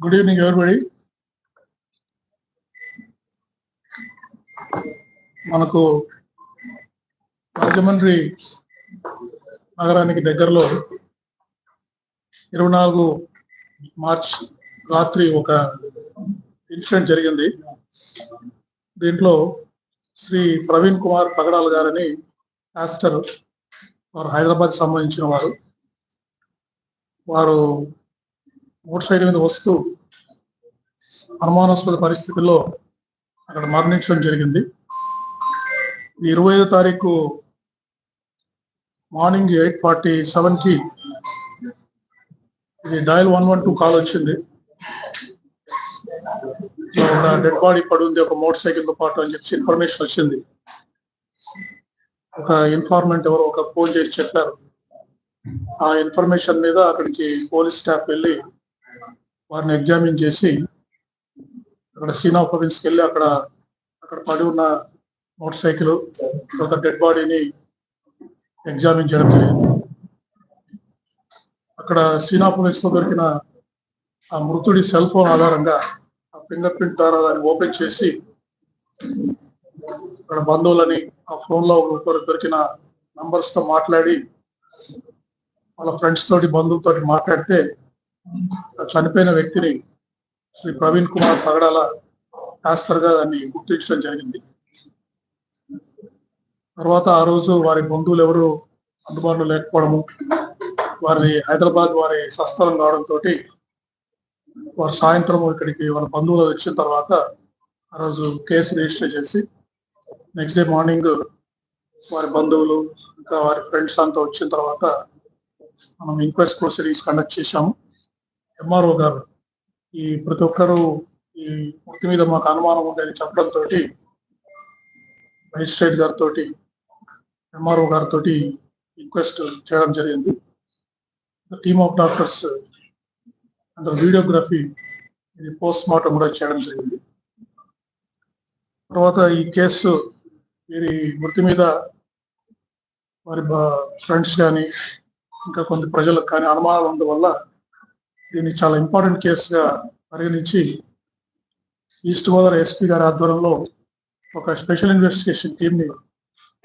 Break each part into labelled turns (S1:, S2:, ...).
S1: Good evening, everybody. మనకు రాజమండ్రి నగరానికి దగ్గరలో 24 మార్చ్ రాత్రి ఒక ఇన్సిడెంట్ జరిగింది. దీంట్లో శ్రీ ప్రవీణ్ కుమార్ పగడాల గారని పాస్టర్, వారు హైదరాబాద్ సంబంధించిన వారు మోటార్ సైకిల్ మీద వస్తూ అనుమానాస్పద పరిస్థితుల్లో అక్కడ మరణించడం జరిగింది. 25వ తారీఖు మార్నింగ్ 8:47కి ఇది డయల్ 112 కాల్ వచ్చింది. ఒక డెడ్ బాడీ పడి ఉంది ఒక మోటార్ సైకిల్ తో పాటు అని చెప్పి ఇన్ఫర్మేషన్ వచ్చింది. ఒక ఇన్ఫార్మెంట్ ఎవరో ఒక ఫోన్ చేసి చెప్పారు. ఆ ఇన్ఫర్మేషన్ మీద అక్కడికి పోలీస్ స్టాఫ్ వెళ్ళి వారిని ఎగ్జామిన్ చేసి అక్కడ సీన్ ఆఫ్ ఆఫెన్స్కి వెళ్ళి అక్కడ పడి ఉన్న మోటార్ సైకిల్ ఒక డెడ్ బాడీని ఎగ్జామిన్ చేయడం జరిగింది. అక్కడ సీన్ ఆఫ్ ఆఫెన్స్ లో దొరికిన ఆ మృతుడి సెల్ ఫోన్ ఆధారంగా ఆ ఫింగర్ ప్రింట్ ద్వారా దాన్ని ఓపెన్ చేసి అక్కడ బంధువులని ఆ ఫోన్ లో దొరికిన నంబర్స్ తో మాట్లాడి వాళ్ళ ఫ్రెండ్స్ తోటి బంధువులతోటి మాట్లాడితే చనిపోయిన వ్యక్తిని శ్రీ ప్రవీణ్ కుమార్ పగడాల పాస్టర్ గా దాన్ని గుర్తించడం జరిగింది. తర్వాత ఆ రోజు వారి బంధువులు ఎవరు అందుబాటులో లేకపోవడము, వారి హైదరాబాద్ వారి స్వస్థలం కావడంతో వారు సాయంత్రం ఇక్కడికి వాళ్ళ బంధువులు వచ్చిన తర్వాత ఆ రోజు కేసు రిజిస్టర్ చేసి నెక్స్ట్ డే మార్నింగ్ వారి బంధువులు ఇంకా వారి ఫ్రెండ్స్ అంతా వచ్చిన తర్వాత మనం ఇంక్వెస్ట్ ప్రొసీడింగ్స్ కండక్ట్ చేశాము. ఎంఆర్ఓ గారు ఈ ప్రతి ఒక్కరూ ఈ మృతి మీద మాకు అనుమానం ఉందని చెప్పడంతో మెజిస్ట్రేట్ గారితో ఎంఆర్ఓ గారితో రిక్వెస్ట్ చేయడం జరిగింది. Team of doctors and videography ఇది పోస్ట్ మార్టం కూడా చేయడం జరిగింది. తర్వాత ఈ కేసు వీరి మృతి మీద వారి ఫ్రెండ్స్ కానీ ఇంకా కొంత ప్రజలకు కానీ అనుమానాలు ఉండడం వల్ల దీన్ని చాలా ఇంపార్టెంట్ కేసుగా పరిగణించి ఈస్ట్ గోదావరి ఎస్పీ గారి ఆధ్వర్యంలో ఒక స్పెషల్ ఇన్వెస్టిగేషన్ టీమ్ని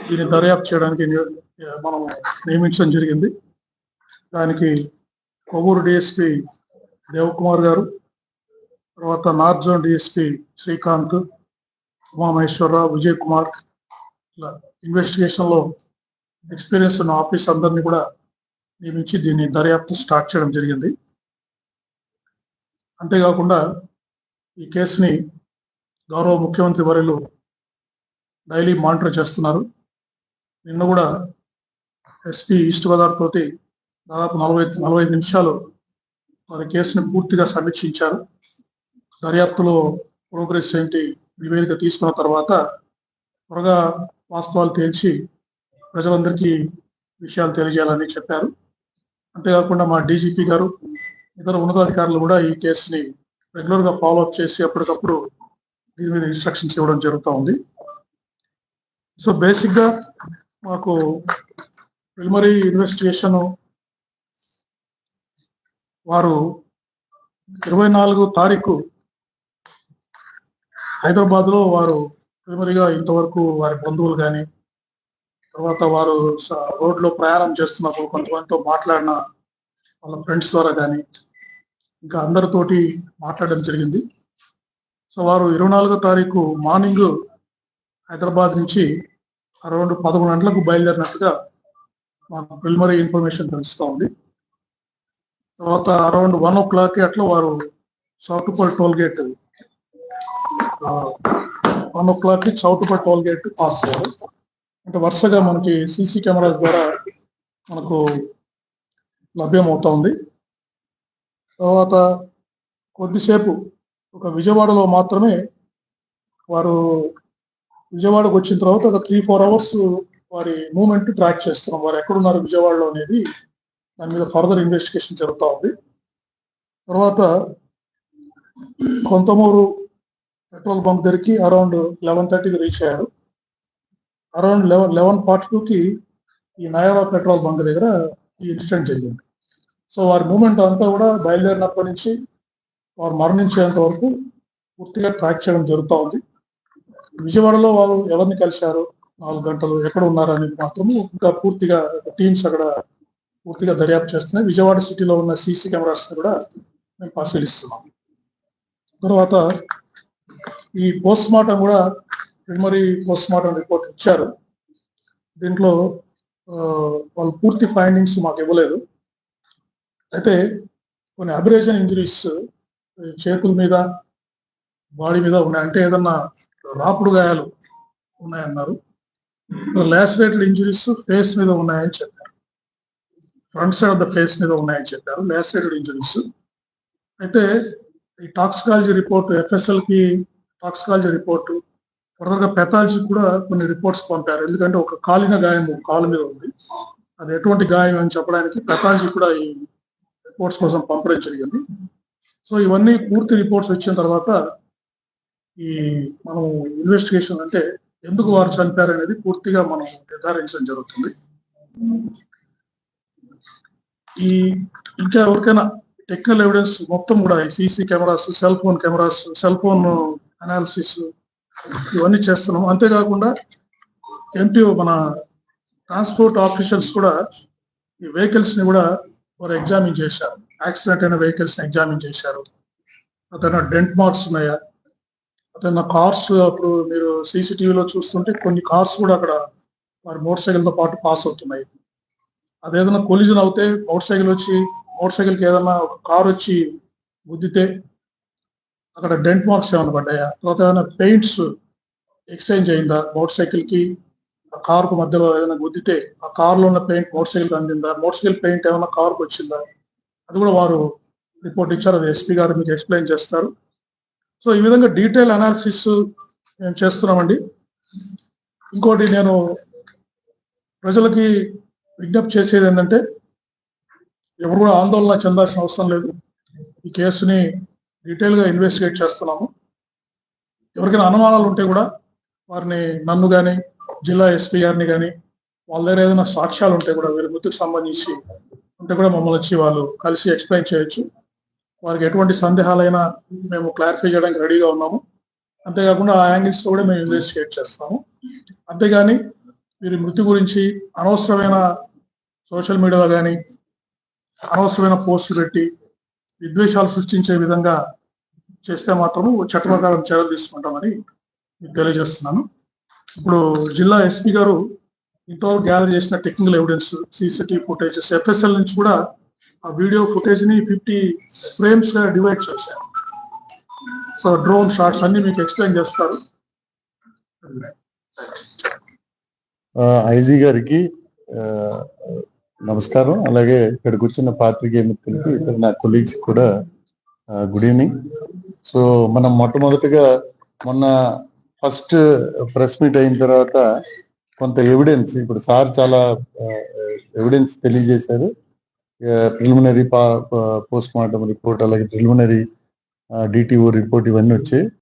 S1: దీన్ని దర్యాప్తు చేయడానికి మనం నియమించడం జరిగింది. దానికి కొవ్వూరు డిఎస్పీ దేవకుమార్ గారు, తర్వాత north zone DSP Srikanth, Umamaheswararao, Vijay Kumar ఇలా ఇన్వెస్టిగేషన్లో ఎక్స్పీరియన్స్ ఉన్న ఆఫీస్ అందరినీ కూడా నియమించి దీన్ని దర్యాప్తు స్టార్ట్ చేయడం జరిగింది. అంతేకాకుండా ఈ కేసుని గౌరవ ముఖ్యమంత్రి వర్యులు డైలీ మానిటర్ చేస్తున్నారు. నిన్న కూడా ఎస్పీ ఈస్ట్ గోదావరి తోటి దాదాపు 45 నిమిషాలు వారి కేసుని పూర్తిగా సమీక్షించారు. దర్యాప్తులో ప్రోగ్రెస్ ఏంటి నివేదిక తీసుకున్న తర్వాత త్వరగా వాస్తవాలు తేల్చి ప్రజలందరికీ విషయాలు తెలియజేయాలని చెప్పారు. అంతేకాకుండా మా డీజీపీ గారు ఇతర ఉన్నతాధికారులు కూడా ఈ కేసుని రెగ్యులర్ గా ఫాలో అప్ చేసి అప్పటికప్పుడు దీని మీద ఇన్స్ట్రక్షన్స్ ఇవ్వడం జరుగుతూ ఉంది. సో బేసిక్ గా మాకు ప్రిలిమినరీ ఇన్వెస్టిగేషన్ వారు 24వ తారీఖు హైదరాబాద్ లో వారు ప్రిలిమినరీగా ఇంతవరకు వారి బంధువులు కానీ తర్వాత వారు రోడ్లో ప్రయాణం చేస్తున్నప్పుడు కొంతమందితో మాట్లాడిన వాళ్ళ ఫ్రెండ్స్ ద్వారా కానీ ఇంకా అందరితోటి మాట్లాడడం జరిగింది. సో వారు 24వ తారీఖు మార్నింగ్ హైదరాబాద్ నుంచి అరౌండ్ 11 గంటలకు బయలుదేరినట్టుగా మాకు ప్రిలిమినరీ ఇన్ఫర్మేషన్ తెలుస్తూ ఉంది. తర్వాత అరౌండ్ 1 o'clock అట్లా వారు Choutuppalli toll gate 1 o'clock Choutuppalli toll gate pass అయ్యారు. అంటే వరుసగా మనకి సీసీ కెమెరాస్ ద్వారా మనకు లభ్యమవుతా ఉంది. తర్వాత కొద్దిసేపు ఒక విజయవాడలో మాత్రమే వారు విజయవాడకు వచ్చిన తర్వాత ఒక 3-4 hours వారి మూవ్మెంట్ ట్రాక్ చేస్తున్నాం. వారు ఎక్కడున్నారు విజయవాడలో అనేది దాని మీద ఫర్దర్ ఇన్వెస్టిగేషన్ జరుగుతూ ఉంది. తర్వాత కొంతమూరు పెట్రోల్ బంక్ దగ్గరికి అరౌండ్ 11:30కి రీచ్ అయ్యారు. అరౌండ్ 11:42కి ఈ నయారా పెట్రోల్ బంక్ దగ్గర ఈ ఇన్సిడెంట్ జరిగింది. సో వారి మూమెంట్ అంతా కూడా బయలుదేరినప్పటి నుంచి వారు మరణించేంత వరకు పూర్తిగా ట్రాక్ చేయడం జరుగుతూ ఉంది. విజయవాడలో వారు ఎవరిని కలిశారు, 4 గంటలు ఎక్కడ ఉన్నారు అనేది మాత్రము ఇంకా పూర్తిగా టీమ్స్ అక్కడ పూర్తిగా దర్యాప్తు చేస్తున్నాయి. విజయవాడ సిటీలో ఉన్న సీసీ కెమెరాస్ కూడా మేము పరిశీలిస్తున్నాం. తర్వాత ఈ పోస్ట్ మార్టం కూడా ప్రిలిమినరీ పోస్ట్ మార్టం రిపోర్ట్ ఇచ్చారు. దీంట్లో వాళ్ళు పూర్తి ఫైండింగ్స్ మాకు ఇవ్వలేదు. అయితే కొన్ని అబ్రేషన్ ఇంజరీస్ చేతుల మీద, బాడీ మీద ఉన్నాయి. అంటే ఏదన్నా రాపుడు గాయాలు ఉన్నాయన్నారు. లాసరేటెడ్ ఇంజరీస్ ఫేస్ మీద ఉన్నాయని చెప్పారు. Front side of the face మీద ఉన్నాయని చెప్పారు లాసరేటెడ్ ఇంజరీస్. అయితే ఈ టాక్సికాలజీ రిపోర్ట్, FSL కి టాక్సికాలజీ రిపోర్టు, ఫర్దర్గా పెథాలజీ కూడా కొన్ని రిపోర్ట్స్ పంపారు. ఎందుకంటే ఒక కాలిన గాయం కాలు మీద ఉంది, అది ఎటువంటి గాయం అని చెప్పడానికి పెథాలజీ కూడా ఈ రిపోర్ట్స్ కోసం పంపడం జరిగింది. సో ఇవన్నీ పూర్తి రిపోర్ట్స్ వచ్చిన తర్వాత ఈ మనం ఇన్వెస్టిగేషన్ అంటే ఎందుకు వారు చనిపోయారు అనేది పూర్తిగా మనం నిర్ధారించడం జరుగుతుంది. ఈ ఇంకా ఎవరికైనా టెక్నికల్ ఎవిడెన్స్ మొత్తం కూడా CC cameras, cell phone cameras, cell phone analysis ఇవన్నీ చేస్తున్నాం. అంతేకాకుండా ఎంపీఓ మన ట్రాన్స్పోర్ట్ ఆఫీషియల్స్ కూడా ఈ వెహికల్స్ ని కూడా వారు ఎగ్జామిన్ చేశారు. యాక్సిడెంట్ అయిన వెహికల్స్ ని ఎగ్జామిన్ చేశారు. అతను డెంట్ మార్క్స్ ఉన్నాయా, అతను కార్స్, అప్పుడు మీరు సీసీటీవీలో చూస్తుంటే కొన్ని కార్స్ కూడా అక్కడ వారి మోటార్ సైకిల్తో పాటు పాస్ అవుతున్నాయి. అదేదైనా కొలిజన్ అవుతే మోటార్ సైకిల్కి ఏదైనా ఒక కార్ వచ్చి గుద్దితే అక్కడ డెంట్ మార్క్స్ ఏమైనా పడ్డాయా, తర్వాత ఏమైనా పెయింట్స్ ఎక్స్చేంజ్ అయిందా, మోటార్ సైకిల్కి ఆ కార్కు మధ్యలో ఏదైనా గుద్దితే ఆ కార్లో ఉన్న పెయింట్ మోటార్ సైకిల్కి అందిందా, మోటార్ సైకిల్ పెయింట్ ఏమైనా కార్కు వచ్చిందా, అది కూడా వారు రిపోర్ట్ ఇచ్చారు. అది ఎస్పీ గారు మీకు ఎక్స్ప్లెయిన్ చేస్తారు. సో ఈ విధంగా డీటెయిల్ అనాలిసిస్ మేము చేస్తున్నామండి. ఇంకోటి నేను ప్రజలకి విజ్ఞప్తి చేసేది ఏంటంటే, ఎవరు కూడా ఆందోళన చెందాల్సిన అవసరం లేదు. ఈ కేసుని డీటెయిల్గా ఇన్వెస్టిగేట్ చేస్తున్నాము. ఎవరికైనా అనుమానాలు ఉంటే కూడా వారిని, నన్ను కానీ జిల్లా ఎస్పీ గారిని కానీ, వాళ్ళ దగ్గర ఏదైనా సాక్ష్యాలు ఉంటే కూడా, వీరి మృతికి సంబంధించి ఉంటే కూడా మమ్మల్ని వచ్చి వాళ్ళు కలిసి ఎక్స్ప్లెయిన్ చేయొచ్చు. వారికి ఎటువంటి సందేహాలైనా మేము క్లారిఫై చేయడానికి రెడీగా ఉన్నాము. అంతేకాకుండా ఆ యాంగిల్స్ కూడా మేము ఇన్వెస్టిగేట్ చేస్తాము. అంతేగాని వీరి మృతి గురించి అనవసరమైన సోషల్ మీడియాలో కానీ అనవసరమైన పోస్టులు పెట్టి విద్వేషాలు సృష్టించే విధంగా చేస్తే మాత్రము చట్ట ప్రకారం చర్యలు తీసుకుంటామని మీకు తెలియజేస్తున్నాను. ఇప్పుడు జిల్లా ఎస్పీ గారు ఇంతవరకు గ్యాదర్ చేసిన technical evidence, CCTV footages, FSL నుంచి కూడా ఆ వీడియో ఫుటేజ్ ని 50 ఫ్రేమ్స్ గా డివైడ్ చేశారు. సో డ్రోన్ షాట్స్ అన్ని మీకు ఎక్స్ప్లెయిన్ చేస్తారు.
S2: ఐజీ గారికి నమస్కారం. అలాగే ఇక్కడ కూర్చున్న పాత్రికేయ మిత్రులకి, ఇక్కడ నా కొలీగ్స్ కూడా గుడ్ ఈవినింగ్. సో మనం మొట్టమొదటిగా మొన్న ఫస్ట్ ప్రెస్ మీట్ అయిన తర్వాత కొంత ఎవిడెన్స్, ఇప్పుడు సార్ చాలా ఎవిడెన్స్ తెలియజేశారు. ప్రిలిమినరీ పోస్ట్ మార్టం రిపోర్ట్, అలాగే ప్రిలిమినరీ DTO రిపోర్ట్ ఇవన్నీ వచ్చాయి.